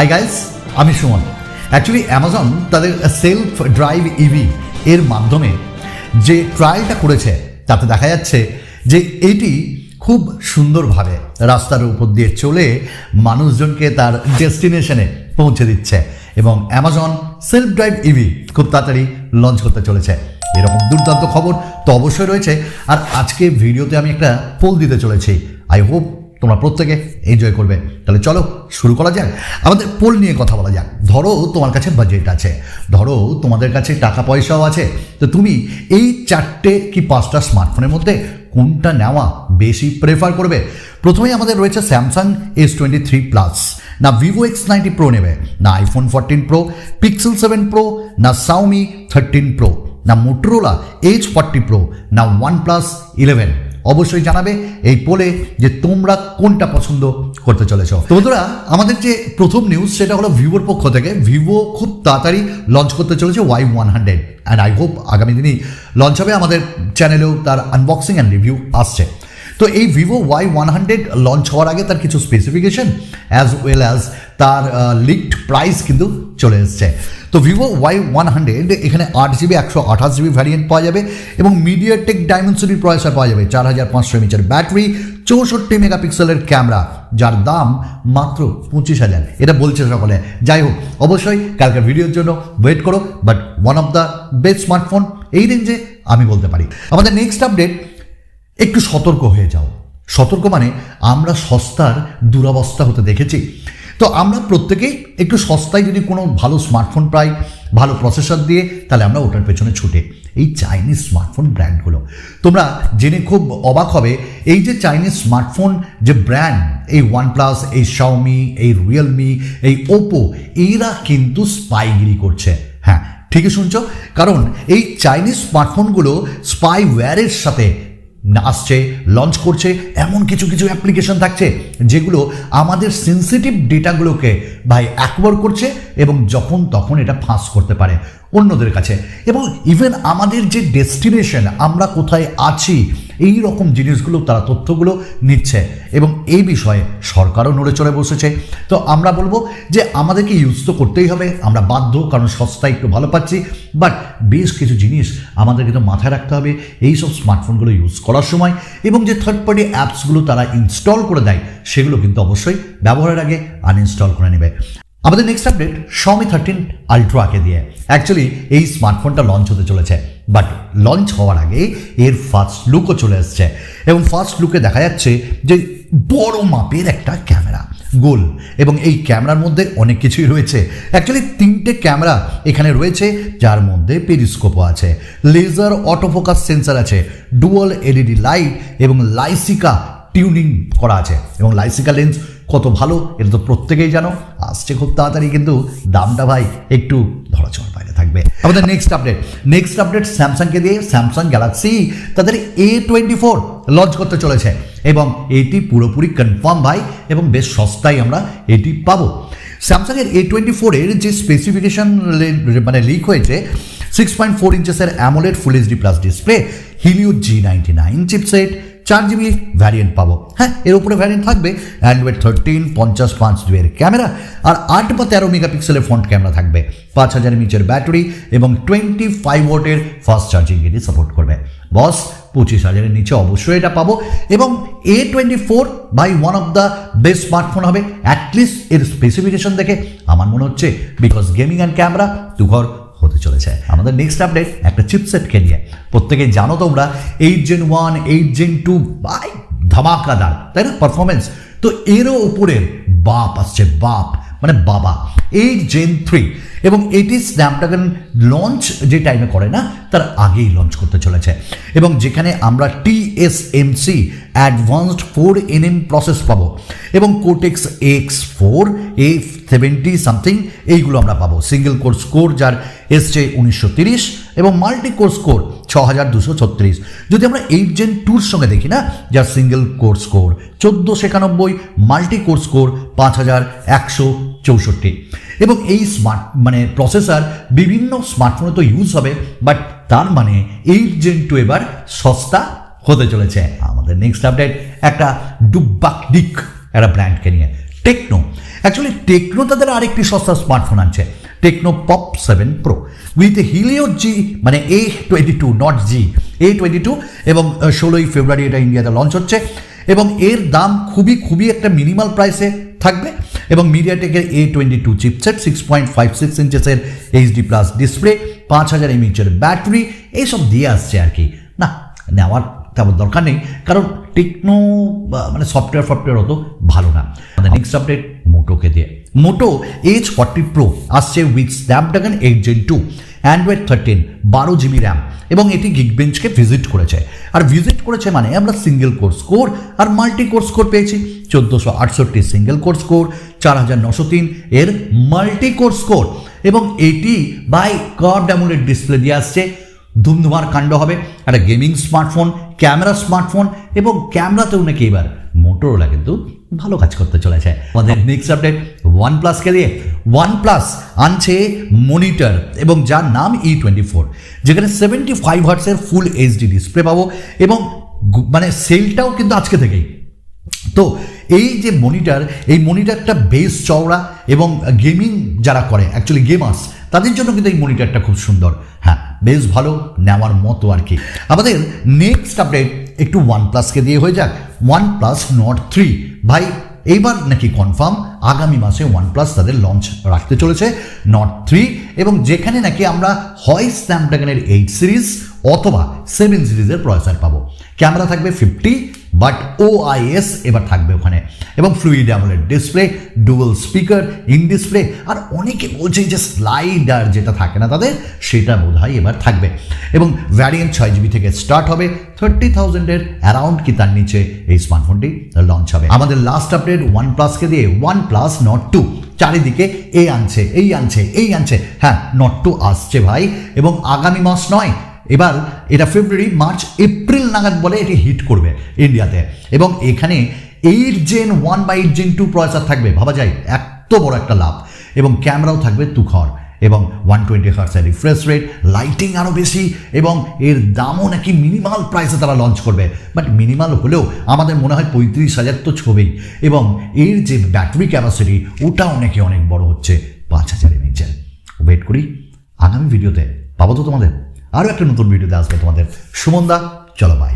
Hi guys, আমি Suman. Actually Amazon তাদের self drive EV এর মাধ্যমে যে ট্রায়ালটা করেছে তাতে দেখা যাচ্ছে যে এটি খুব সুন্দরভাবে রাস্তার উপর দিয়ে চলে মানুষজনকে তার ডেস্টিনেশনে পৌঁছে দিচ্ছে এবং অ্যামাজন সেলফ ড্রাইভ ইভি খুব তাড়াতাড়ি লঞ্চ করতে চলেছে। এরকম দুর্দান্ত খবর তো অবশ্যই রয়েছে। আর আজকে ভিডিওতে আমি একটা পোল দিতে চলেছি, আই হোপ তোমরা প্রত্যেকে এনজয় করবে। তাহলে চলো শুরু করা যাক। আমাদের পোল নিয়ে কথা বলা যাক। ধরো তোমার কাছে বাজেট আছে, ধরো তোমাদের কাছে টাকা পয়সাও আছে, তো তুমি এই 4টে কি 5টা স্মার্টফোনের মধ্যে কোনটা নেওয়া বেশি প্রেফার করবে? প্রথমেই আমাদের রয়েছে স্যামসাং S23 প্লাস, না ভিভো X90 প্রো নেবে, না আইফোন 14 প্রো, পিক্সেল 7 প্রো, না Xiaomi 13 প্রো, না মোটরোলা H40 প্রো, না OnePlus 11। অবশ্যই জানাবে এই পোলে যে তোমরা কোনটা পছন্দ করতে চলেছ। তো বন্ধুরা, আমাদের যে প্রথম নিউজ সেটা হলো ভিভোর পক্ষ থেকে। ভিভো খুব তাড়াতাড়ি লঞ্চ করতে চলেছে Y100 অ্যান্ড আই হোপ আগামী দিনই লঞ্চ হবে। আমাদের চ্যানেলেও তার আনবক্সিং অ্যান্ড রিভিউ আসছে। তো এই ভিভো Y100 লঞ্চ হওয়ার আগে তার কিছু স্পেসিফিকেশন অ্যাজ ওয়েল অ্যাজ তার লিকড প্রাইস কিন্তু চলে এসছে। তো ভিভো Y100 এখানে 8GB 128GB ভ্যারিয়েন্ট পাওয়া যাবে এবং মিডিয়াটেক ডাইমেনসিটির প্রসেসর পাওয়া যাবে, 4500 mAh ব্যাটারি, 64 মেগাপিক্সেলের ক্যামেরা, যার দাম মাত্র 25,000। এটা বলছে সকলে। যাই হোক, অবশ্যই কালকের ভিডিওর জন্য ওয়েট করো, but one of the best smartphone এই রেঞ্জে আমি বলতে পারি। আমাদের নেক্সট আপডেট, একটু সতর্ক হয়ে যাও। সতর্ক মানে আমরা সস্তার দুরবস্থা হতে দেখেছি। তো আমরা প্রত্যেকেই একটু সস্তায় যদি কোনো ভালো স্মার্টফোন পাই, ভালো প্রসেসর দিয়ে, তাহলে আমরা ওটার পেছনে ছুটে এই চাইনিজ স্মার্টফোন ব্র্যান্ডগুলো। তোমরা জেনে খুব অবাক হবে, এই যে চাইনিজ স্মার্টফোন যে ব্র্যান্ড, এই OnePlus, এই Xiaomi, এই Realme, এই Oppo, এরা কিন্তু স্পাইগিরি করছে। হ্যাঁ, ঠিকই শুনছো, কারণ এই চাইনিজ স্মার্টফোনগুলো স্পাইওয়্যারের সাথে আসছে, লঞ্চ করছে। এমন কিছু কিছু অ্যাপ্লিকেশন থাকছে যেগুলো আমাদের সেন্সিটিভ ডেটাগুলোকে অ্যাকোয়ার করছে এবং যখন তখন এটা ফাঁস করতে পারে অন্যদের কাছে। এবং ইভেন আমাদের যে ডেস্টিনেশন, আমরা কোথায় আছি, এই রকম জিনিসগুলো তারা তথ্যগুলো নিচ্ছে এবং এই বিষয়ে সরকারও নড়ে চড়ে বসেছে। তো আমরা বলবো যে আমাদেরকে ইউজ তো করতেই হবে, আমরা বাধ্য, কারণ সস্তায় একটু ভালো পাচ্ছি। বাট বেশ কিছু জিনিস আমাদের কিন্তু মাথায় রাখতে হবে এই সব স্মার্টফোনগুলো ইউজ করার সময়, এবং যে থার্ড পার্টি অ্যাপসগুলো তারা ইনস্টল করে দেয় সেগুলো কিন্তু অবশ্যই ব্যবহারের আগে আনইনস্টল করে নেবে। আমাদের নেক্সট আপডেট Xiaomi 13 আলট্রাকে দিয়ে। অ্যাকচুয়ালি এই স্মার্টফোনটা লঞ্চ হতে চলেছে, বাট লঞ্চ হওয়ার আগে এর ফার্স্ট লুকও চলে এসছে এবং ফার্স্ট লুকে দেখা যাচ্ছে যে বড় মাপের একটা ক্যামেরা, গোল, এবং এই ক্যামেরার মধ্যে অনেক কিছুই রয়েছে। অ্যাকচুয়ালি 3টে ক্যামেরা এখানে রয়েছে, যার মধ্যে পেরিস্কোপও আছে, লেজার অটোফোকাস সেন্সার আছে, ডুয়াল এলইডি লাইট এবং লাইসিকা টিউনিং করা আছে। এবং লাইসিকা লেন্স কত ভালো এটা তো প্রত্যেকেই জানো, আসছে খুব তাড়াতাড়ি, কিন্তু দামটা ভাই একটু ধরাছোঁয়ার বাইরে থাকবে। আমাদের নেক্সট আপডেট স্যামসাংকে দিয়ে। স্যামসাং গ্যালাক্সি তাদের A24 লঞ্চ করতে চলেছে এবং এটি পুরোপুরি কনফার্ম ভাই, এবং বেশ সস্তায় আমরা এটি পাবো। স্যামসাংয়ের A24 এর যে স্পেসিফিকেশন লিক হয়েছে, 6.4 ইঞ্চেসের AMOLED full HD plus display, Helio G99 chipset, 4GB variant পাবো। হ্যাঁ, এর উপরে ভ্যারিয়েন্ট থাকবে অ্যান্ড্রয়েড 13, 55 এর ক্যামেরা, আর 8 বা 13 মেগাপিক্সেলের ফ্রন্ট ক্যামেরা থাকবে, 5000 mAh ব্যাটারি এবং 25 ওয়াটের ফাস্ট চার্জিং এটি সাপোর্ট করবে। বস 25,000-এর নিচে অবশ্যই এটা পাবো এবং A24 by one of the best smartphone হবে, অ্যাটলিস্ট এর স্পেসিফিকেশন দেখে আমার মনে হচ্ছে, বিকজ গেমিং অ্যান্ড ক্যামেরা দুঘর হতে চলেছে। আমাদের নেক্সট আপডেট একটা চিপসেটকে নিয়ে। প্রত্যেকে জানো তোমরা 8 Gen 1, 8 Gen 2 বাই ধামাকাদার, তাই না পারফরমেন্স। তো এরও উপরের বাপ আসছে, বাপ মানে বাবা, 8 Gen 3, এবং এটি স্ন্যাপড্রাগন লঞ্চ যে টাইমে করে না তার আগেই লঞ্চ করতে চলেছে, এবং যেখানে আমরা TSMC অ্যাডভান্সড 4nm প্রসেস পাবো এবং কোটেক্স X4 A70 সামথিং এইগুলো আমরা পাবো। সিঙ্গেল কোর স্কোর যার এসছে 1930 এবং মাল্টি কোর স্কোর 6236। যদি আমরা 8 Gen 2-র সঙ্গে দেখি না, যার single core score 1491, multi core score 5164। এবং এই প্রসেসর বিভিন্ন স্মার্টফোনে তো ইউজ হবে, বাট তার মানে 8 Gen 2 এবার সস্তা হতে চলেছে। আমাদের নেক্সট আপডেট একটা ডুব্বাক ডিক একটা ব্র্যান্ডকে নিয়ে, টেকনো। অ্যাকচুয়ালি টেকনো তাদের আরেকটি সস্তা স্মার্টফোন আনছে, Tecno Pop 7 pro with Helio G মানে A22 নট জি A22, এবং 16ই ফেব্রুয়ারি এটা ইন্ডিয়াতে লঞ্চ হচ্ছে এবং এর দাম খুবই একটা মিনিমাল প্রাইসে থাকবে এবং মিডিয়াটেকের A22 chipset 6.56 ইঞ্চেসের HD plus display 5000 mAh battery এইসব দিয়ে আসছে আর কি। না নেওয়ার তেমন দরকার নেই, কারণ টেকনো মানে সফটওয়্যার অত ভালো না। নেক্সট আপডেট মোটোকে দিয়ে, মোটো H40 Pro আসছে with Snapdragon 8 Gen 2, Android 13, 12GB RAM এবং এটি গিগবেঞ্চকে ভিজিট করেছে। আর ভিজিট করেছে মানে আমরা সিঙ্গেল কোর স্কোর আর মাল্টি কোর স্কোর পেয়েছি। 1468 সিঙ্গেল কোর স্কোর, 4903 এর মাল্টি কোর স্কোর এবং এটি বাই কার্ভড অ্যামোলেড ডিসপ্লে দিয়ে আসছে। ধুমধুমার কাণ্ড হবে, একটা গেমিং স্মার্টফোন, ক্যামেরা স্মার্টফোন এবং ক্যামেরাতেও নাকি এবার মোটোরোলা কিন্তু ভালো কাজ করতে চলেছে। আমাদের নেক্সট আপডেট ওয়ানপ্লাসকে দিয়ে, ওয়ানপ্লাস আনছে মনিটর এবং যার নাম E24, যেখানে 75 হার্টসের ফুল এইচডি ডিসপ্লে পাবো এবং মানে সেলটাও কিন্তু আজকে থেকেই। তো এই যে মনিটর, এই মনিটরটা বেশ চওড়া এবং গেমিং যারা করে অ্যাকচুয়ালি গেমার্স তাদের জন্য কিন্তু এই মনিটরটা খুব সুন্দর, হ্যাঁ বেশ ভালো, নেওয়ার মতো আর কি। আমাদের নেক্সট আপডেট একটু ওয়ানপ্লাসকে দিয়ে হয়ে যাক। ওয়ানপ্লাস নট 3 ভাই এইবার নাকি কনফার্ম আগামী মাসে ওয়ানপ্লাস তাদের লঞ্চ রাখতে চলেছে নট 3, এবং যেখানে নাকি আমরা হয় স্ন্যাপড্রাগনের 8 সিরিজ অথবা 7 সিরিজের প্রসেসর পাবো। ক্যামেরা থাকবে 50, বাট OIS এবার থাকবে ওখানে এবং fluid AMOLED display, dual speaker, in display, আর অনেকে বলছে যে স্লাইডার যেটা থাকে না তাদের সেটা বোধহয় এবার থাকবে এবং ভ্যারিয়েন্ট 6GB থেকে স্টার্ট হবে। 30,000-এর অ্যারাউন্ড কি তার নিচে এই স্মার্টফোনটি লঞ্চ হবে। আমাদের লাস্ট আপডেট ওয়ানপ্লাসকে দিয়ে, ওয়ানপ্লাস নট 2 চারিদিকে এই আনছে, হ্যাঁ নট 2 আসছে ভাই, এবং আগামী মাস নয়, এবার এটা ফেব্রুয়ারি, মার্চ, এপ্রিল নাগাদ বলে এটি হিট করবে ইন্ডিয়াতে এবং এখানে 8 Gen 1 বা 8 Gen 2 প্রসেসর থাকবে। ভাবা যায় এত বড় একটা লাভ, এবং ক্যামেরাও থাকবে তুখর এবং 120 হার্টজের রিফ্রেশ রেট, লাইটিং আরও বেশি এবং এর দামও নাকি মিনিমাল প্রাইসে তারা লঞ্চ করবে। বাট মিনিমাল হলেও আমাদের মনে হয় 35,000 তো ছবেই, এবং এর যে ব্যাটারি ক্যাপাসিটি ওটাও নাকি অনেক বড় হচ্ছে 5000 mAh। ওয়েট করি আগামী ভিডিওতে পাবো তো তোমাদের আরও একটা নতুন ভিডিওতে আসবে তোমাদের সুমন দা। চলো বাই।